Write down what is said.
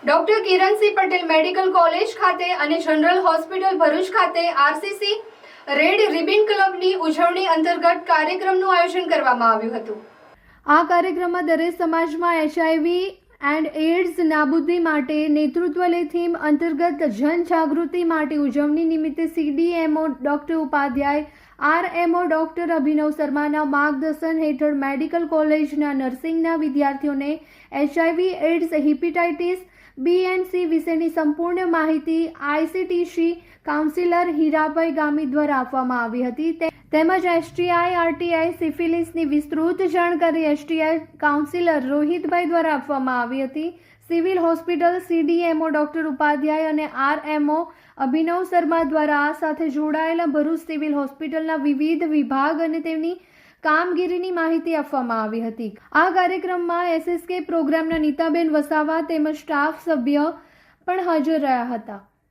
Doctor Kiransinh Patel medical college ખાતે અને general hospital Bharuch ખાતે આરસીસી રેડ રિબન ક્લબની ઉજવણી અંતર્ગત કાર્યક્રમનું આયોજન કરવામાં આવ્યું હતું। આ કાર્યક્રમમાં દરેક સમાજમાં એચઆઈવી એન્ડ એડ્સ નાબૂદી માટે નેતૃત્વ લે થીમ અંતર્ગત જનજાગૃતિ માટે ઉજવણી નિમિત્તે CDMO doctor Upadhyay, RMO doctor Abhinav શર્માના માર્ગદર્શન હેઠળ મેડિકલ કોલેજના નર્સિંગના વિદ્યાર્થીઓને HIV AIDS, hepatitis B and C વિશેની સંપૂર્ણ માહિતી આઈસીટીસી કાઉન્સિલર હીરાભાઈ ગામી દ્વારા આપવામાં આવી હતી। તેમજ એસટીઆઈ, આરટીઆઈ, સિફિલિસની વિસ્તૃત જાણકારી એસટીઆઈ કાઉન્સિલર રોહિતભાઈ દ્વારા આપવામાં આવી હતી। Civil hospital CDMO doctor Upadhyay અને આરએમઓ અભિનવ શર્મા દ્વારા આ સાથે જોડાયેલા ભરૂચ સિવિલ હોસ્પિટલના વિવિધ વિભાગ અને તેમની કામગીરીની માહિતી આપવામાં આવી હતી। આ કાર્યક્રમમાં એસએસકે પ્રોગ્રામના નીતાબેન વસાવા તેમજ સ્ટાફ સભ્ય પણ હાજર રહ્યા હતા।